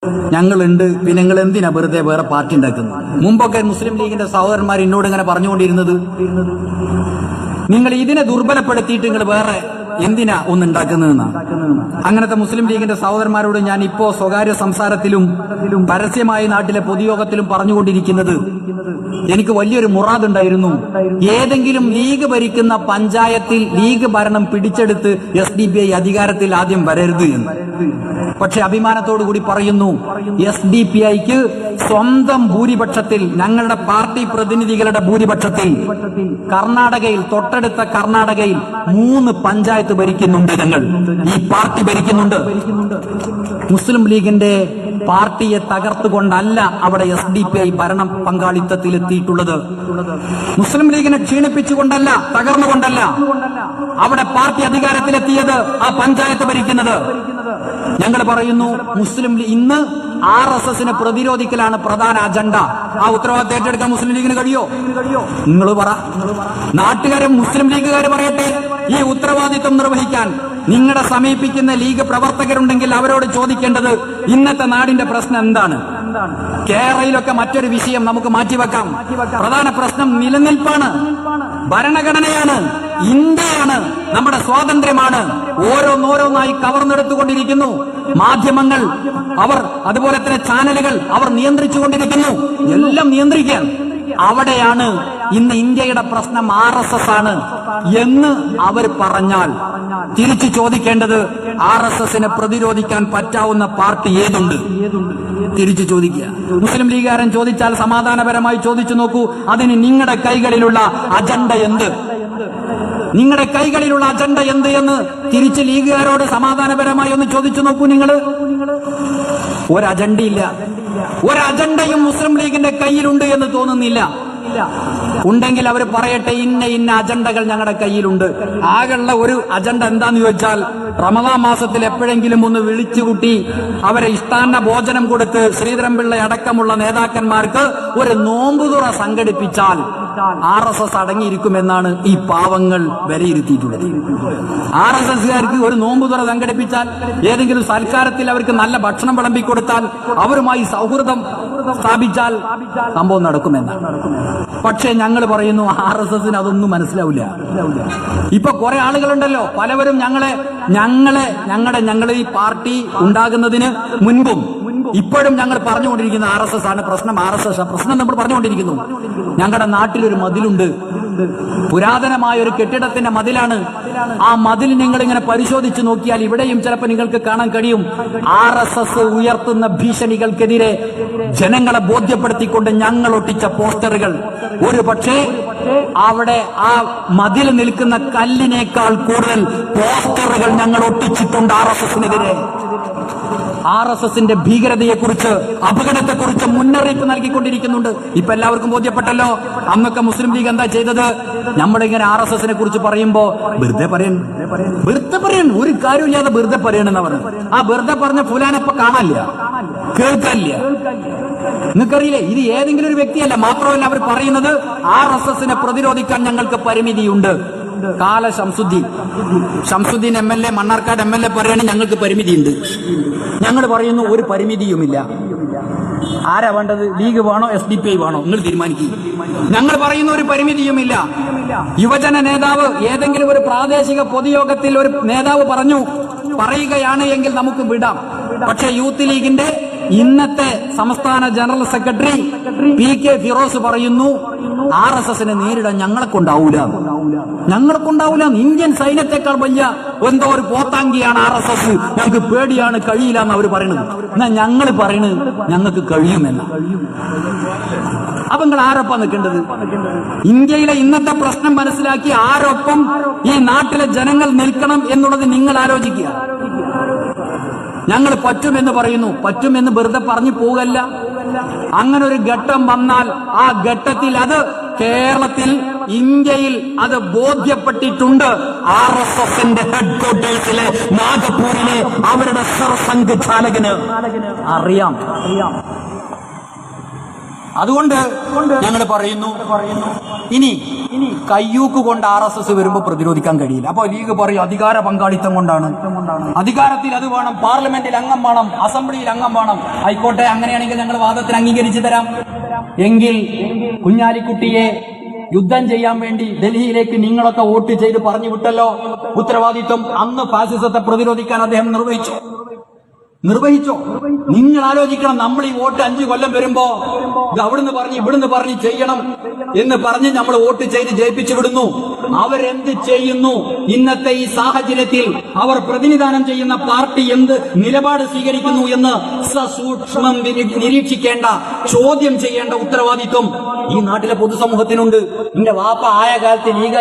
ഞങ്ങളുണ്ട്, പിന്നെ നിങ്ങൾ എന്തിനാ വെറുതെ വേറെ പാർട്ടി ഉണ്ടാക്കുന്നത്? മുമ്പൊക്കെ മുസ്ലിം ലീഗിന്റെ സഹോദരന്മാർ എന്നോട് ഇങ്ങനെ പറഞ്ഞുകൊണ്ടിരുന്നത്, നിങ്ങൾ ഇതിനെ ദുർബലപ്പെടുത്തിയിട്ട് നിങ്ങൾ വേറെ എന്തിനാ ഒന്നുണ്ടാക്കുന്നതെന്നാ. അങ്ങനത്തെ മുസ്ലിം ലീഗിന്റെ സഹോദരന്മാരോട് ഞാൻ ഇപ്പോ സ്വകാര്യ സംസാരത്തിലും പരസ്യമായി നാട്ടിലെ പൊതുയോഗത്തിലും പറഞ്ഞുകൊണ്ടിരിക്കുന്നത്, എനിക്ക് വലിയൊരു മുറാദ് ഉണ്ടായിരുന്നു, ഏതെങ്കിലും ലീഗ് ഭരിക്കുന്ന പഞ്ചായത്തിൽ ലീഗ് ഭരണം പിടിച്ചെടുത്ത് SDPI അധികാരത്തിൽ ആദ്യം വരരുത് എന്ന്. പക്ഷെ അഭിമാനത്തോടു കൂടി പറയുന്നു, SDPIക്ക് സ്വന്തം ഭൂരിപക്ഷത്തിൽ, ഞങ്ങളുടെ പാർട്ടി പ്രതിനിധികളുടെ ഭൂരിപക്ഷത്തിൽ കർണാടകയിൽ, തൊട്ടടുത്ത കർണാടകയിൽ 3 പഞ്ചായത്ത് ഭരിക്കുന്നുണ്ട്. ഞങ്ങൾ ഈ പാർട്ടി ഭരിക്കുന്നുണ്ട്. മുസ്ലിം ലീഗിന്റെ പാർട്ടിയെ തകർത്തുകൊണ്ടല്ല അവിടെ SDPI ഭരണം പങ്കാളിത്തത്തിലെത്തിയിട്ടുള്ളത്. മുസ്ലിം ലീഗിനെ ക്ഷീണിപ്പിച്ചുകൊണ്ടല്ല, തകർന്നുകൊണ്ടല്ല അവിടെ പാർട്ടി അധികാരത്തിലെത്തിയത്, ആ പഞ്ചായത്ത് ഭരിക്കുന്നത്. ഞങ്ങൾ പറയുന്നു, മുസ്ലിം ലീഗ് ഇന്ന് RSSനെ പ്രതിരോധിക്കലാണ് പ്രധാന അജണ്ട. ആ ഉത്തരവാദിത്തം ഏറ്റെടുക്കാൻ മുസ്ലിം ലീഗിന് കഴിയോ? നിങ്ങൾ പറ. നാട്ടുകാരും മുസ്ലിം ലീഗുകാർ പറയട്ടെ, ഈ ഉത്തരവാദിത്വം നിർവഹിക്കാൻ നിങ്ങളെ സമീപിക്കുന്ന ലീഗ് പ്രവർത്തകരുണ്ടെങ്കിൽ അവരോട് ചോദിക്കേണ്ടത്, ഇന്നത്തെ നാടിന്റെ പ്രശ്നം എന്താണ്? കേരളയിലൊക്കെ മറ്റൊരു വിഷയം നമുക്ക് മാറ്റിവെക്കാം. പ്രധാന പ്രശ്നം നിലനിൽപ്പാണ്, ഭരണഘടനയാണ്, ഇന്ത്യയാണ്, നമ്മുടെ സ്വാതന്ത്ര്യമാണ്. ഓരോന്നോരോന്നായി കവർന്നെടുത്തുകൊണ്ടിരിക്കുന്നു മാധ്യമങ്ങൾ, അവർ അതുപോലെ തന്നെ ചാനലുകൾ, അവർ നിയന്ത്രിച്ചുകൊണ്ടിരിക്കുന്നു. എല്ലാം നിയന്ത്രിക്കാൻ. അവിടെയാണ് ഇന്ന് ഇന്ത്യയുടെ പ്രശ്നം RSS ആണ് എന്ന് അവർ പറഞ്ഞാൽ തിരിച്ചു ചോദിക്കേണ്ടത്, RSSനെ പ്രതിരോധിക്കാൻ പറ്റാവുന്ന പാർട്ടി ഏതുണ്ട്? തിരിച്ചു ചോദിക്കുക. മുസ്ലിം ലീഗുകാരൻ ചോദിച്ചാൽ സമാധാനപരമായി ചോദിച്ചു നോക്കൂ, അതിന് നിങ്ങളുടെ കൈകളിലുള്ള അജണ്ട എന്ത്? നിങ്ങളുടെ കൈകളിലുള്ള അജണ്ട എന്ത് എന്ന് തിരിച്ച് ലീഗുകാരോട് സമാധാനപരമായി ഒന്ന് ചോദിച്ചു നോക്കൂ. നിങ്ങൾ ഒരജണ്ടയില്ല, ഒരജണ്ടയും മുസ്ലിം ലീഗിന്റെ കയ്യിലുണ്ട് എന്ന് തോന്നുന്നില്ല. ഉണ്ടെങ്കിൽ അവർ പറയട്ടെ, ഇന്ന അജണ്ടകൾ ഞങ്ങളുടെ കയ്യിലുണ്ട്. ആകെയുള്ള ഒരു അജണ്ട എന്താന്ന് ചോദിച്ചാൽ, റമദാൻ മാസത്തിൽ എപ്പോഴെങ്കിലും ഒന്ന് വിളിച്ചുകൂട്ടി അവരെ ഇഷ്ടാന്ന ഭോജനം കൊടുത്ത് ശ്രീധരൻപിള്ള അടക്കമുള്ള നേതാക്കന്മാർക്ക് ഒരു നോമ്പുതുറ സംഘടിപ്പിച്ചാൽ RSS അടങ്ങിയിരിക്കുമെന്നാണ് ഈ പാവങ്ങൾ വിലയിരുത്തിയിട്ടുള്ളത്. RSSകാർക്ക് ഒരു നോമ്പുതുറ സംഘടിപ്പിച്ചാൽ, ഏതെങ്കിലും സൽക്കാരത്തിൽ അവർക്ക് നല്ല ഭക്ഷണം വിളമ്പിക്കൊടുത്താൽ, അവരുമായി സൗഹൃദം സ്ഥാപിച്ചാൽ സംഭവം നടക്കുമെന്നാണ്. പക്ഷേ ഞങ്ങൾ പറയുന്നു, RSSന് അതൊന്നും മനസ്സിലാവില്ല. ഇപ്പൊ കുറെ ആളുകളുണ്ടല്ലോ, പലവരും ഞങ്ങളുടെ ഈ പാർട്ടി ഉണ്ടാകുന്നതിന് മുൻപും ഇപ്പോഴും ഞങ്ങൾ പറഞ്ഞുകൊണ്ടിരിക്കുന്ന RSS ആണ് പ്രശ്നം, RSS പ്രശ്നം നമ്മൾ പറഞ്ഞുകൊണ്ടിരിക്കുന്നു. ഞങ്ങളുടെ നാട്ടിലൊരു മതിലുണ്ട്, പുരാതനമായ ഒരു കെട്ടിടത്തിന്റെ മതിലാണ്. ആ മതിൽ നിങ്ങൾ ഇങ്ങനെ പരിശോധിച്ച് നോക്കിയാൽ ഇവിടെയും ചിലപ്പോൾ നിങ്ങൾക്ക് കാണാൻ കഴിയും, RSS ഉയർത്തുന്ന ഭീഷണികൾക്കെതിരെ ജനങ്ങളെ ബോധ്യപ്പെടുത്തിക്കൊണ്ട് ഞങ്ങൾ ഒട്ടിച്ച പോസ്റ്ററുകൾ. ഒരു പക്ഷേ അവിടെ ആ മതിൽ നിൽക്കുന്ന കല്ലിനേക്കാൾ കൂടുതൽ പോസ്റ്ററുകൾ ഞങ്ങൾ ഒട്ടിച്ചിട്ടുണ്ട് RSSനെതിരെ. RSSന്റെ ഭീകരതയെക്കുറിച്ച്, അപകടത്തെക്കുറിച്ച് മുന്നറിയിപ്പ് നൽകിക്കൊണ്ടിരിക്കുന്നുണ്ട്. ഇപ്പൊ എല്ലാവർക്കും ബോധ്യപ്പെട്ടല്ലോ. അന്നൊക്കെ മുസ്ലിം ലീഗ് എന്താ ചെയ്തത്? നമ്മളിങ്ങനെ RSSനെ കുറിച്ച് പറയുമ്പോ വെറുതെ പറയാൻ ഒരു കാര്യമില്ലാതെ വെറുതെ പറയണെന്ന് പറഞ്ഞു. ആ വെറുതെ പറഞ്ഞ ഫുലാനപ്പൊ കാണാനില്ല, കേൾക്കാനില്ല. നിങ്ങൾക്കറിയില്ലേ, ഇത് ഏതെങ്കിലും ഒരു വ്യക്തിയല്ല. മാത്രമല്ല അവർ പറയുന്നത്, RSSനെ പ്രതിരോധിക്കാൻ ഞങ്ങൾക്ക് പരിമിതിയുണ്ട്. കാല ശംസുദ്ദീൻ MLA, മണ്ണാർക്കാട് MLA പറയണേ ഞങ്ങൾക്ക് പരിമിതിയുണ്ട്. ഞങ്ങൾ പറയുന്നു, ഒരു പരിമിതിയുമില്ല. ആരാ വേണ്ടത്? ലീഗ് വേണോ SDPI വേണോ? നിങ്ങൾ തീരുമാനിക്കുക. ഞങ്ങൾ പറയുന്ന ഒരു പരിമിതിയുമില്ല. യുവജന നേതാവ് ഏതെങ്കിലും ഒരു പ്രാദേശിക പൊതുയോഗത്തിൽ ഒരു നേതാവ് പറയുകയാണ് എങ്കിൽ നമുക്ക് വിടാം. പക്ഷെ യൂത്ത് ലീഗിന്റെ ഇന്നത്തെ സംസ്ഥാന ജനറൽ സെക്രട്ടറി PK ഫിറോസ് പറയുന്നു, RSSനെ നേരിടാൻ ഞങ്ങളെ കൊണ്ടാവൂല. ഇന്ത്യൻ സൈന്യത്തെക്കാൾ വലിയ എന്തോ ഒരു പോത്താങ്കിയാണ് RSS, ഞങ്ങൾക്ക് പേടിയാണ്, കഴിയില്ല എന്ന് അവർ പറയുന്നത്. എന്നാ ഞങ്ങൾ പറയുന്നത് ഞങ്ങൾക്ക് കഴിയുമെന്ന. അപ്പൊ നിങ്ങൾ ആരൊപ്പം നിൽക്കേണ്ടത്? ഇന്ത്യയിലെ ഇന്നത്തെ പ്രശ്നം മനസ്സിലാക്കി ആരൊപ്പം ഈ നാട്ടിലെ ജനങ്ങൾ നിൽക്കണം എന്നുള്ളത് നിങ്ങൾ ആലോചിക്കുക. ഞങ്ങൾ പറ്റുമെന്ന് പറയുന്നു, പറ്റുമെന്ന് വെറുതെ പറഞ്ഞു പോകല്ല. അങ്ങനെ ഒരു ഘട്ടം വന്നാൽ ആ ഘട്ടത്തിൽ അത് കേരളത്തിൽ, ഇന്ത്യയിൽ അത് ബോധ്യപ്പെട്ടിട്ടുണ്ട്. RSSന്റെ ഹെഡ്ക്വാർട്ടേഴ്സിലെ നാഗപൂരിലെ അവരുടെ സർസംഘചാലകന് അറിയാം. അതുകൊണ്ട് ഞങ്ങൾ പറയുന്നു ഇനി കയ്യൂക്ക് കൊണ്ട് RSS വരുമ്പോൾ പ്രതിരോധിക്കാൻ കഴിയില്ല. അപ്പൊ ലീഗ് പറയും അധികാര പങ്കാളിത്തം കൊണ്ടാണ്. അധികാരത്തിൽ അത് വേണം, പാർലമെന്റിൽ അംഗം വേണം, അസംബ്ലിയിൽ അംഗം വേണം. ആയിക്കോട്ടെ, അങ്ങനെയാണെങ്കിൽ ഞങ്ങൾ വാദത്തിന് അംഗീകരിച്ചു തരാം. എങ്കിൽ കുഞ്ഞാലിക്കുട്ടിയെ യുദ്ധം ചെയ്യാൻ വേണ്ടി ഡൽഹിയിലേക്ക് നിങ്ങളൊക്കെ വോട്ട് ചെയ്ത് പറഞ്ഞു വിട്ടല്ലോ. ഉത്തരവാദിത്വം അന്ന് ഫാസിസത്തെ പ്രതിരോധിക്കാൻ അദ്ദേഹം നിർവഹിച്ചോ? നിങ്ങൾ ആലോചിക്കണം. നമ്മൾ ഈ വോട്ട് 5 കൊല്ലം വരുമ്പോ അവിടുന്ന് പറഞ്ഞ് ഇവിടുന്ന് പറഞ്ഞ് ചെയ്യണം എന്ന് പറഞ്ഞ് നമ്മൾ വോട്ട് ചെയ്ത് ജയിപ്പിച്ചു വിടുന്നു. അവരെന്ത് ചെയ്യുന്നു? ഇന്നത്തെ ഈ സാഹചര്യത്തിൽ അവർ പ്രതിനിധാനം ചെയ്യുന്ന പാർട്ടി എന്ത് നിലപാട് സ്വീകരിക്കുന്നു എന്ന് സസൂക്ഷ്മം നിരീക്ഷിക്കേണ്ട, ചോദ്യം ചെയ്യേണ്ട ഉത്തരവാദിത്വം ഈ നാട്ടിലെ പൊതുസമൂഹത്തിനുണ്ട്. എന്റെ വാപ്പ ആയ കാലത്ത് ലീഗ്